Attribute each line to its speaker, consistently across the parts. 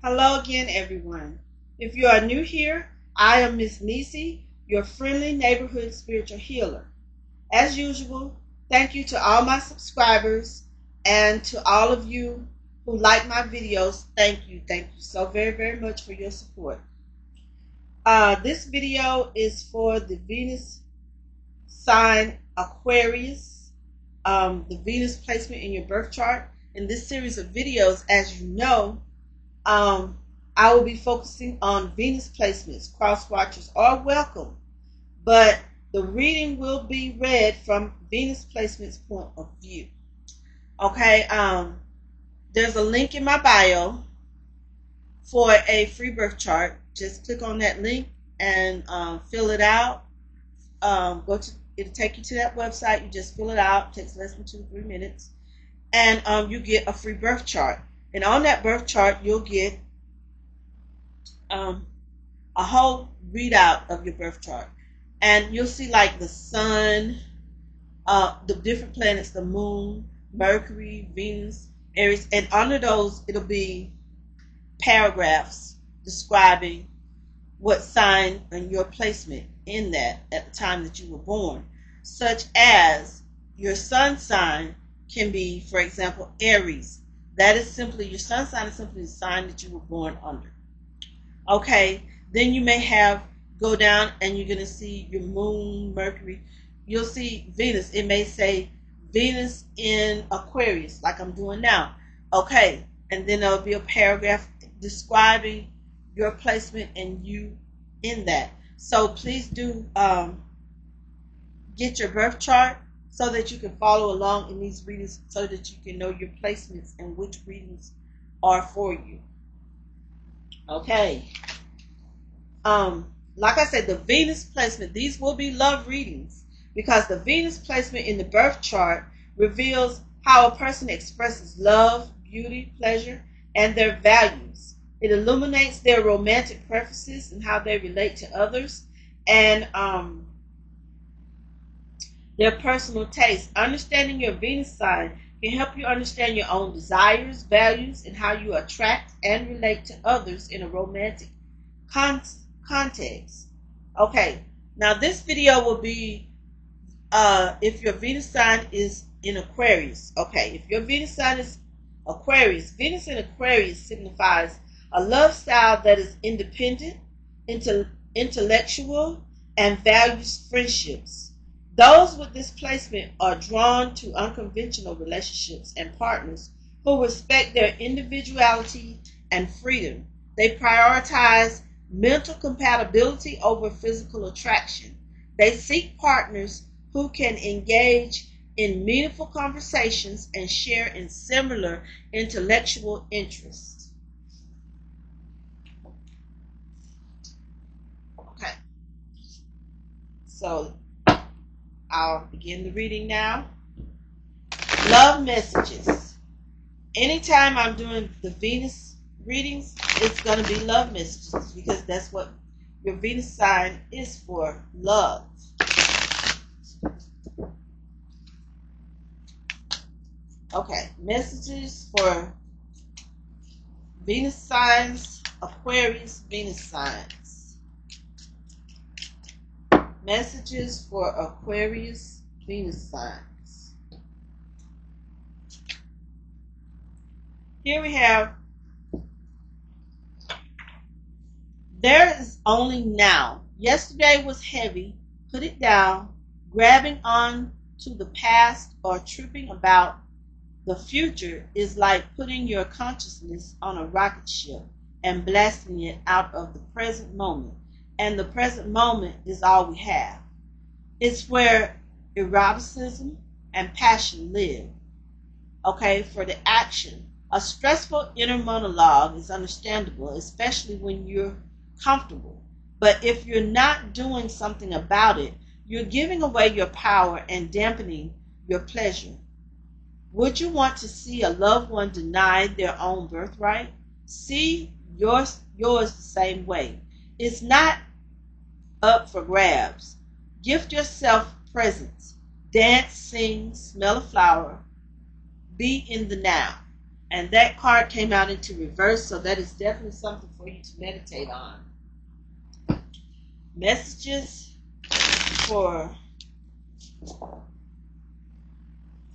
Speaker 1: Hello again, everyone. If you are new here, I am Miss Nisi, your friendly neighborhood spiritual healer. As usual, thank you to all my subscribers and to all of you who like my videos. Thank you. Thank you so very, very much for your support. This video is for the Venus sign Aquarius, the Venus placement in your birth chart. In this series of videos, as you know, I will be focusing on Venus placements. Cross watchers are welcome, but the reading will be read from Venus placements point of view. Okay, there's a link in my bio for a free birth chart. Just click on that link and fill it out. It'll take you to that website. You just fill it out. It takes less than 2 to 3 minutes, and you get a free birth chart. And on that birth chart, you'll get a whole readout of your birth chart, and you'll see like the sun, the different planets, the moon, Mercury, Venus, Aries, and under those it'll be paragraphs describing what sign and your placement in that at the time that you were born, such as your sun sign can be, for example, Aries. That is simply, your sun sign is simply the sign that you were born under. Okay, then you may go down and you're going to see your moon, Mercury. You'll see Venus. It may say Venus in Aquarius, like I'm doing now. Okay, and then there'll be a paragraph describing your placement and you in that. So please do get your birth chart so that you can follow along in these readings, so that you can know your placements and which readings are for you. Okay. Like I said, the Venus placement, these will be love readings, because the Venus placement in the birth chart reveals how a person expresses love, beauty, pleasure, and their values. It illuminates their romantic preferences and how they relate to others, and their personal taste. Understanding your Venus sign can help you understand your own desires, values, and how you attract and relate to others in a romantic context. Okay, now this video will be if your Venus sign is in Aquarius. Okay, if your Venus sign is Aquarius, Venus in Aquarius signifies a love style that is independent, intellectual, and values friendships. Those with this placement are drawn to unconventional relationships and partners who respect their individuality and freedom. They prioritize mental compatibility over physical attraction. They seek partners who can engage in meaningful conversations and share in similar intellectual interests. Okay, so I'll begin the reading now. Love messages. Anytime I'm doing the Venus readings, it's going to be love messages, because that's what your Venus sign is for, love. Okay, messages for Venus signs, Aquarius Venus signs. Messages for Aquarius Venus signs. Here we have, there is only now. Yesterday was heavy. Put it down. Grabbing on to the past or tripping about the future is like putting your consciousness on a rocket ship and blasting it out of the present moment. And the present moment is all we have. It's where eroticism and passion live. Okay, for the action. A stressful inner monologue is understandable, especially when you're comfortable. But if you're not doing something about it, you're giving away your power and dampening your pleasure. Would you want to see a loved one denied their own birthright? See yours the same way. It's not up for grabs. Gift yourself presents. Dance, sing, smell a flower. Be in the now. And that card came out into reverse, so that is definitely something for you to meditate on. Messages for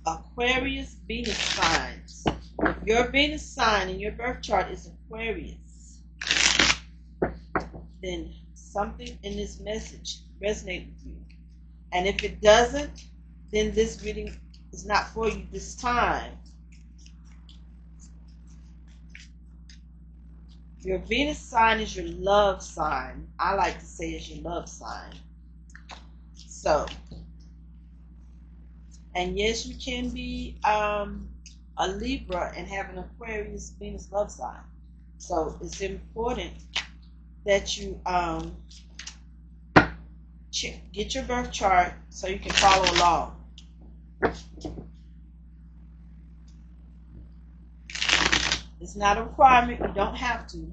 Speaker 1: Aquarius Venus signs. If your Venus sign in your birth chart is Aquarius, then something in this message resonates with you. And if it doesn't, then this reading is not for you this time. Your Venus sign is your love sign. I like to say it's your love sign. So, and yes, you can be a Libra and have an Aquarius Venus love sign. So it's important that you get your birth chart so you can follow along. It's not a requirement. You don't have to.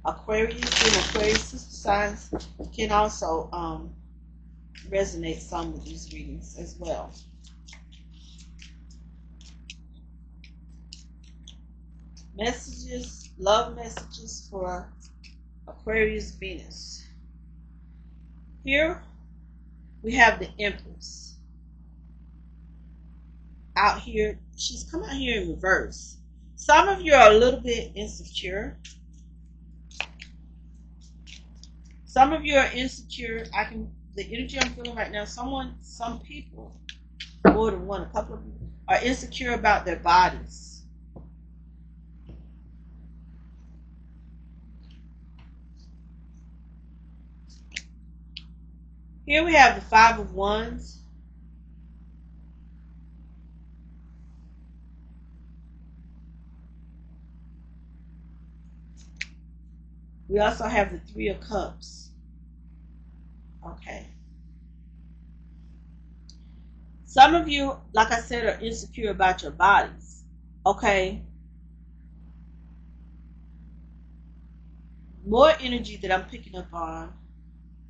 Speaker 1: Aquarius and Aquarius sister signs can also resonate some with these readings as well. Messages, love messages for Aquarius Venus. Here we have the Empress. Out here, she's come out here in reverse. Some of you are a little bit insecure. Some of you are insecure. The energy I'm feeling right now, some people, more than one, a couple of people, are insecure about their bodies. Here we have the Five of Wands. We also have the Three of Cups. Okay. Some of you, like I said, are insecure about your bodies. Okay. More energy that I'm picking up on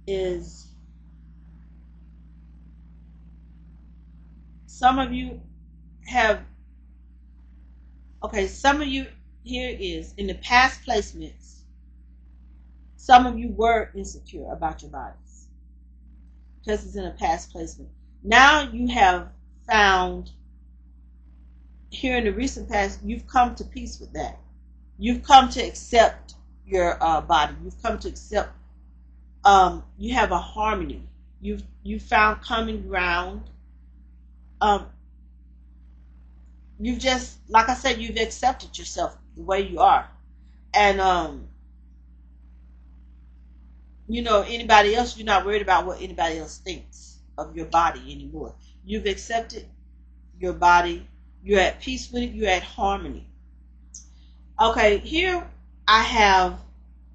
Speaker 1: is some of you have, some of you, here is, in the past placements, some of you were insecure about your bodies because it's in a past placement. Now you have found, here in the recent past, you've come to peace with that. You've come to accept your body. You've come to accept, you have a harmony. You've found common ground. You've just, like I said, you've accepted yourself the way you are. And, anybody else, you're not worried about what anybody else thinks of your body anymore. You've accepted your body. You're at peace with it. You're at harmony. Okay, here I have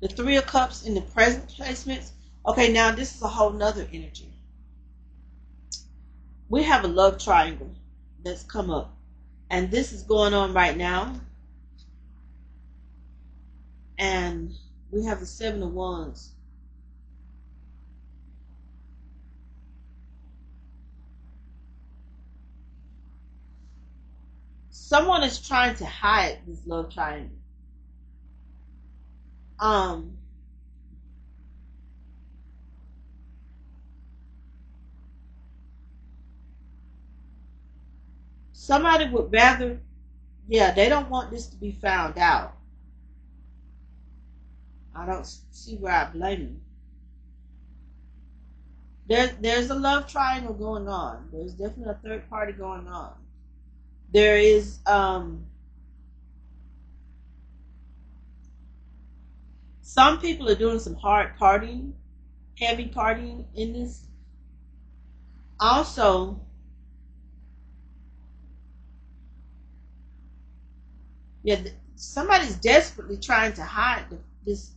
Speaker 1: the Three of Cups in the present placements. Okay, now this is a whole nother energy. We have a love triangle that's come up. And this is going on right now. And we have the Seven of Wands. Someone is trying to hide this love triangle. Somebody would rather, they don't want this to be found out. I don't see where I blame them. There's a love triangle going on. There's definitely a third party going on. There is some people are doing some hard partying, heavy partying in this. Also, somebody's desperately trying to hide this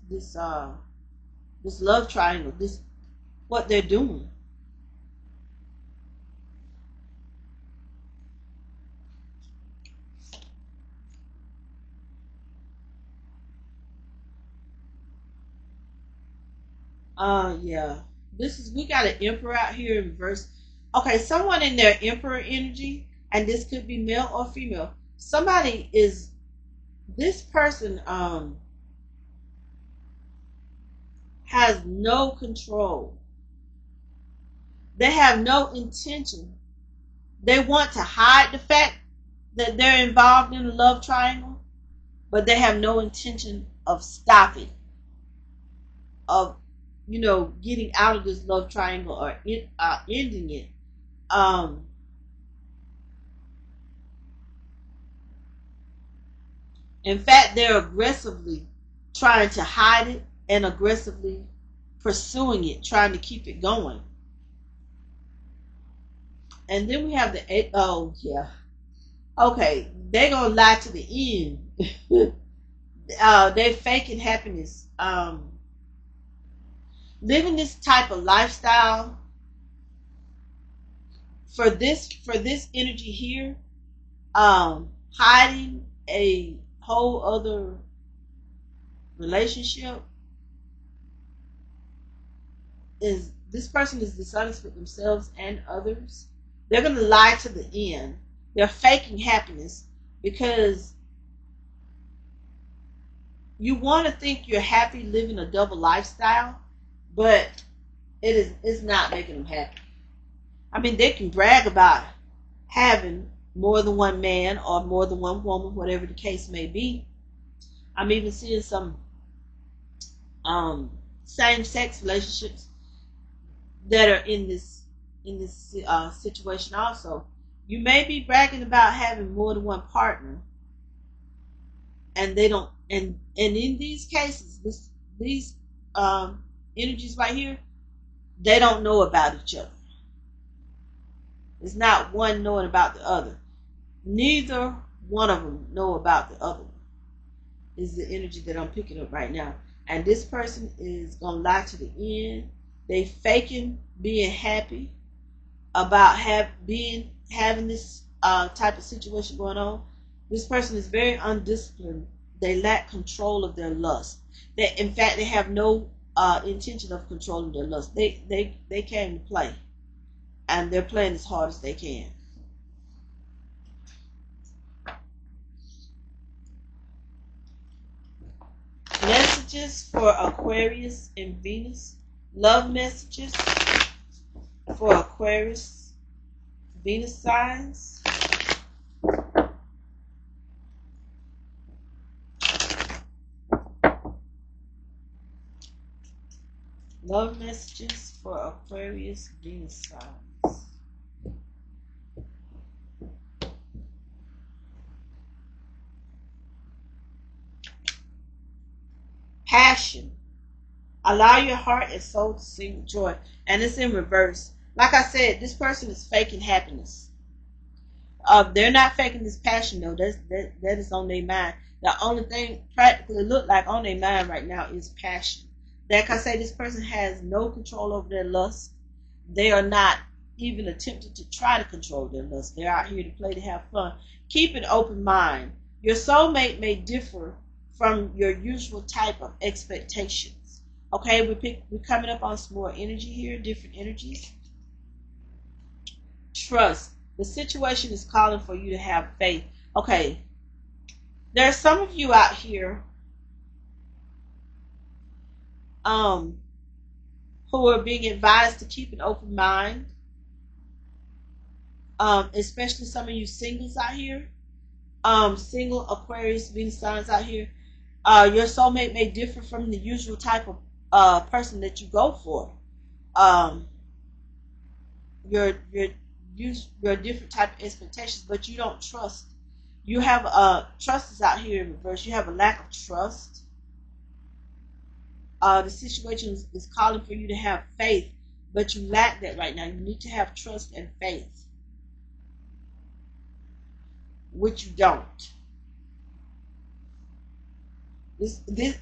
Speaker 1: love triangle, what they're doing. We got an Emperor out here in reverse. Okay, someone in their Emperor energy, and this could be male or female. This person has no control. They have no intention. They want to hide the fact that they're involved in a love triangle, but they have no intention of stopping, of getting out of this love triangle or ending it. In fact, they're aggressively trying to hide it and aggressively pursuing it, trying to keep it going. And then we have the eight. Oh yeah, okay. They're gonna lie to the end. They're faking happiness. Living this type of lifestyle for this energy here, hiding a whole other relationship, is this person is dishonest with themselves and others. They're going to lie to the end. They're faking happiness because you want to think you're happy living a double lifestyle, but it's not making them happy. I mean, they can brag about having more than one man or more than one woman, whatever the case may be. I'm even seeing some same-sex relationships that are in this situation also. You may be bragging about having more than one partner, and they don't. And in these cases, these energies right here, they don't know about each other. It's not one knowing about the other. Neither one of them know about the other one. Is the energy that I'm picking up right now. And this person is gonna lie to the end. They faking being happy about having this type of situation going on. This person is very undisciplined. They lack control of their lust. In fact, they have no intention of controlling their lust. They came to play, and they're playing as hard as they can. Messages for Aquarius and Venus. Love messages for Aquarius, Venus signs. Love messages for Aquarius, Venus signs. Passion. Allow your heart and soul to sing with joy. And it's in reverse. Like I said, this person is faking happiness. They're not faking this passion though. That is on their mind. The only thing practically look like on their mind right now is passion. Like I say, this person has no control over their lust. They are not even attempting to try to control their lust. They're out here to play, to have fun. Keep an open mind. Your soulmate may differ from your usual type of expectations. Okay, we're coming up on some more energy here, different energies. Trust. The situation is calling for you to have faith. Okay, there are some of you out here who are being advised to keep an open mind, especially some of you singles out here, single Aquarius, Venus signs out here. Your soulmate may differ from the usual type of person that you go for. Your different type of expectations, but you don't trust. You have trust is out here in reverse. You have a lack of trust. The situation is calling for you to have faith, but you lack that right now. You need to have trust and faith, which you don't.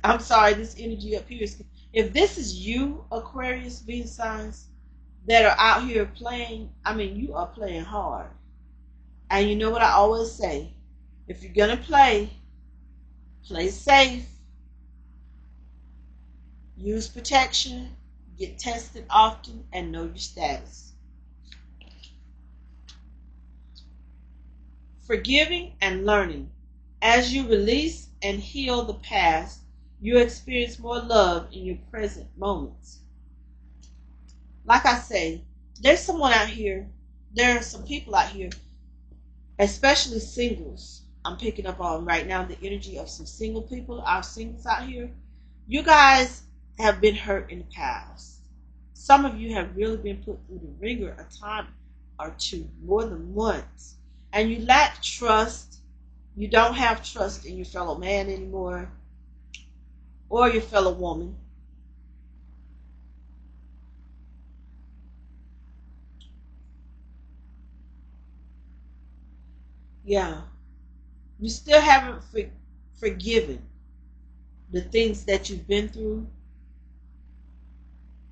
Speaker 1: I'm sorry, this energy up here is, if this is you, Aquarius, Venus signs, that are out here playing, I mean, you are playing hard. And you know what I always say, if you're gonna play safe, use protection, get tested often, and know your status. forgiving and learning. As you release and heal the past, you experience more love in your present moments. Like I say, there's someone out here, there are some people out here, especially singles. I'm picking up on right now the energy of some single people, our singles out here. You guys have been hurt in the past. Some of you have really been put through the ringer a time or two, more than once. And you lack trust. You don't have trust in your fellow man anymore or your fellow woman. Yeah. You still haven't forgiven the things that you've been through.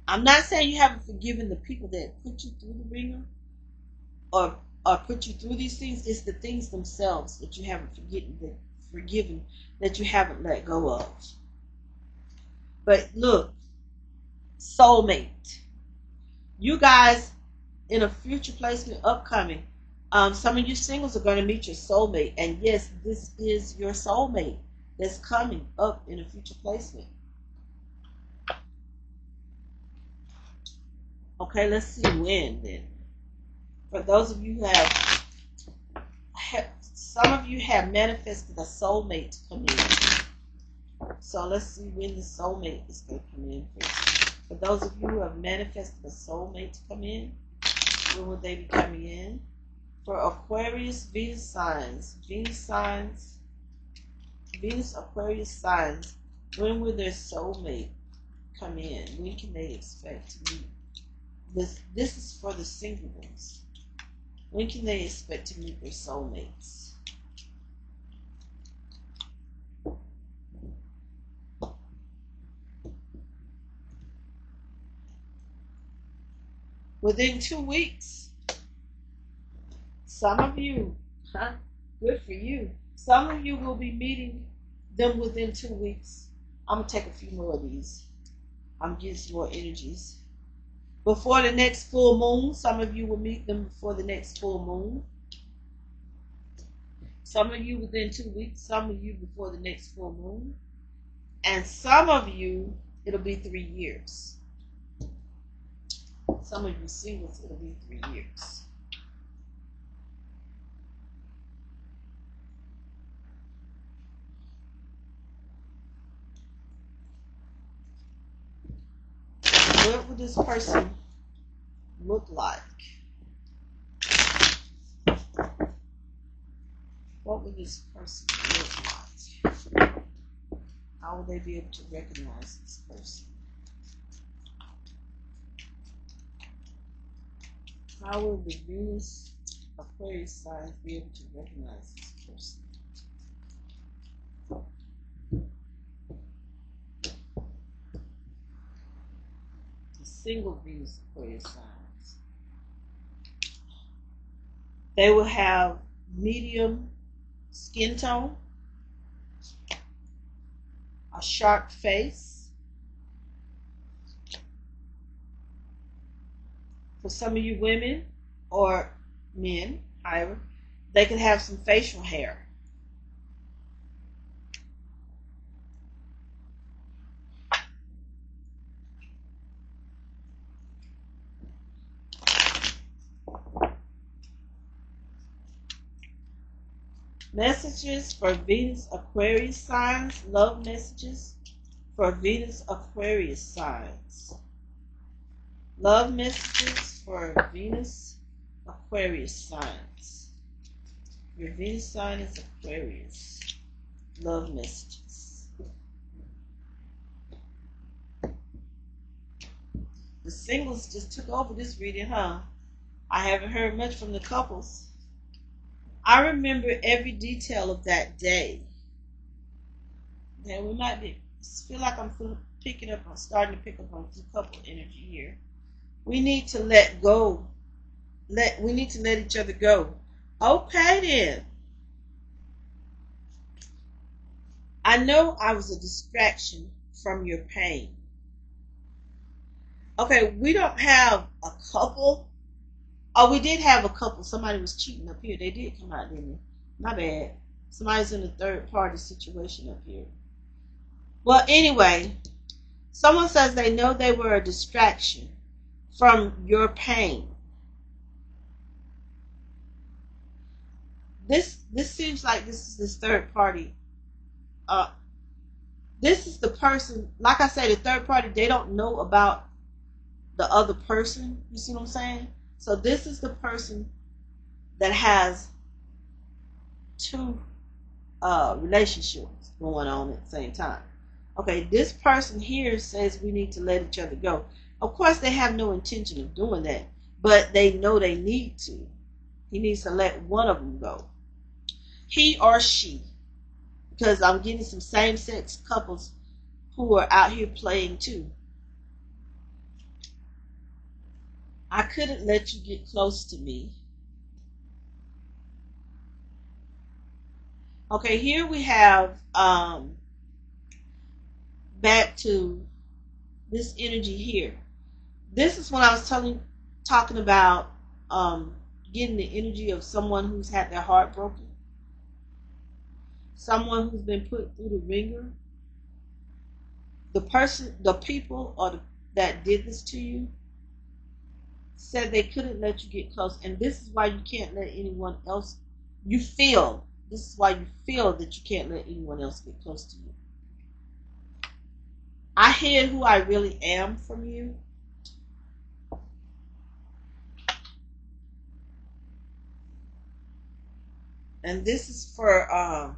Speaker 1: I'm not saying you haven't forgiven the people that put you through the ringer or put you through these things. It's the things themselves that you haven't forgiven, that you haven't let go of. But look, soulmate. You guys in a future placement upcoming, some of you singles are going to meet your soulmate. And yes, this is your soulmate that's coming up in a future placement. Okay, let's see when then. For those of you who have some of you have manifested a soulmate to come in. So let's see when the soulmate is going to come in. For those of you who have manifested a soulmate to come in, when will they be coming in? For Aquarius, Venus signs, Venus, Aquarius signs, when will their soulmate come in? When can they expect to meet? This is for the single ones. When can they expect to meet their soulmates? Within 2 weeks. Some of you, good for you. Some of you will be meeting them within 2 weeks. I'm going to take a few more of these. I'm getting some more energies. Before the next full moon, some of you will meet them before the next full moon. Some of you within 2 weeks, some of you before the next full moon. And some of you, it'll be 3 years. Some of you singles, it'll be 3 years. What would this person look like? What would this person look like? How will they be able to recognize this person? How will the Venus Aquarius signs be able to recognize this person? The single Venus Aquarius signs. They will have medium skin tone, a sharp face. For some of you women or men, however, they can have some facial hair. Messages for Venus Aquarius signs, love messages for Venus Aquarius signs. Love messages for Venus Aquarius signs. Your Venus sign is Aquarius. Love messages. The singles just took over this reading, huh? I haven't heard much from the couples. I remember every detail of that day. And we might be feel like I'm starting to pick up on the couple energy here. We need to let go. We need to let each other go. Okay then. I know I was a distraction from your pain. Okay, we don't have a couple. Oh, we did have a couple. Somebody was cheating up here. They did come out, didn't they? My bad. Somebody's in a third party situation up here. Well, anyway, someone says they know they were a distraction from your pain. This seems like this is this third party. Uh, this is the person. Like I say, the third party. They don't know about the other person. You see what I'm saying? So this is the person that has two relationships going on at the same time. Okay, this person here says we need to let each other go. Of course, they have no intention of doing that, but they know they need to. He needs to let one of them go. He or she, because I'm getting some same-sex couples who are out here playing too. I couldn't let you get close to me. Okay, here we have back to this energy here. This is when I was talking about getting the energy of someone who's had their heart broken, someone who's been put through the ringer. The people that did this to you said they couldn't let you get close, and this is why you can't let anyone else. This is why you feel that you can't let anyone else get close to you. I hid who I really am from you. And this is for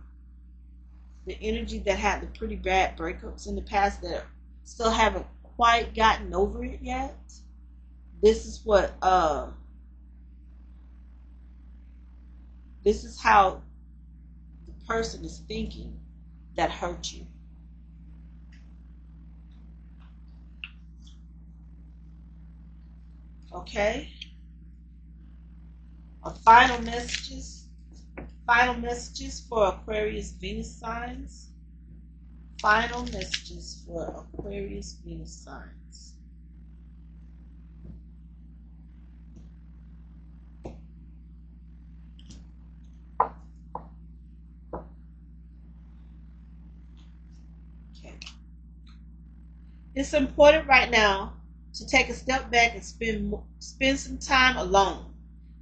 Speaker 1: the energy that had the pretty bad breakups in the past that still haven't quite gotten over it yet. This is what this is how the person is thinking that hurt you. Okay? Final messages for Aquarius Venus signs. Final messages for Aquarius Venus signs. Okay. It's important right now to take a step back and spend some time alone.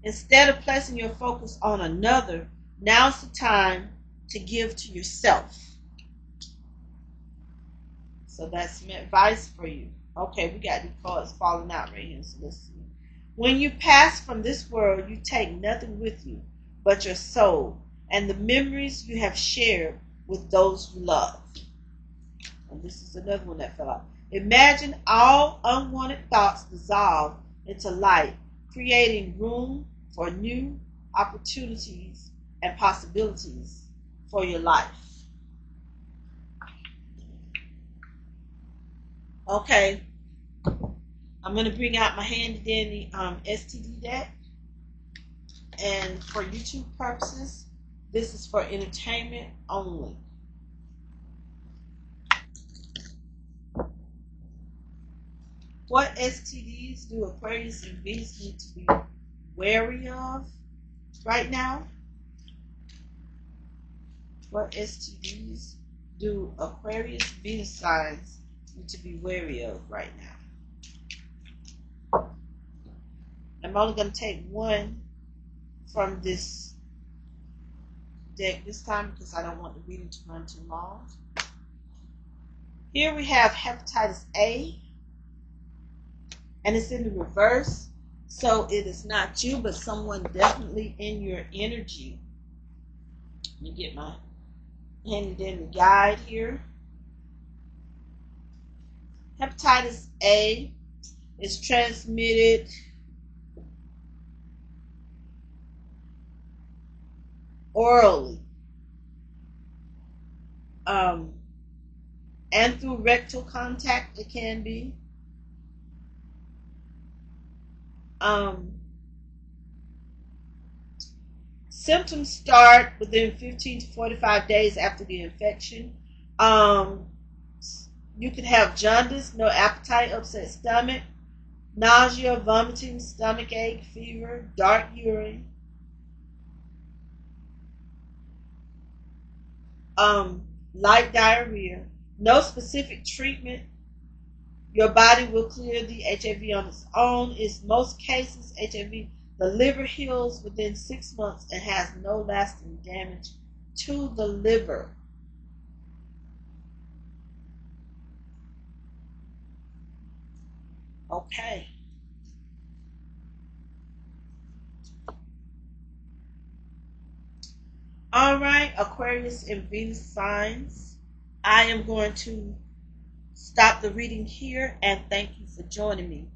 Speaker 1: Instead of placing your focus on another, now's the time to give to yourself. So that's some advice for you. Okay, we got these cards falling out right here. So let's see. When you pass from this world, you take nothing with you but your soul and the memories you have shared with those you love. And this is another one that fell out. Imagine all unwanted thoughts dissolve into light, creating room for new opportunities and possibilities for your life. Okay, I'm going to bring out my handy dandy STD deck. And for YouTube purposes, this is for entertainment only. What STDs do Aquarius and Venus need to be wary of right now? What STDs do Aquarius Venus signs need to be wary of right now? I'm only going to take one from this deck this time because I don't want the reading to run too long. Here we have hepatitis A, and it's in the reverse, so it is not you but someone definitely in your energy. Let me get my handy dandy guide here. Hepatitis A is transmitted orally and through rectal contact. It can be symptoms start within 15 to 45 days after the infection. You can have jaundice, no appetite, upset stomach, nausea, vomiting, stomach ache, fever, dark urine. light diarrhea. No specific treatment. Your body will clear the HIV on its own. In most cases, HIV, the liver heals within 6 months and has no lasting damage to the liver. Okay. All right, Aquarius and Venus signs. I am going to stop the reading here and thank you for joining me.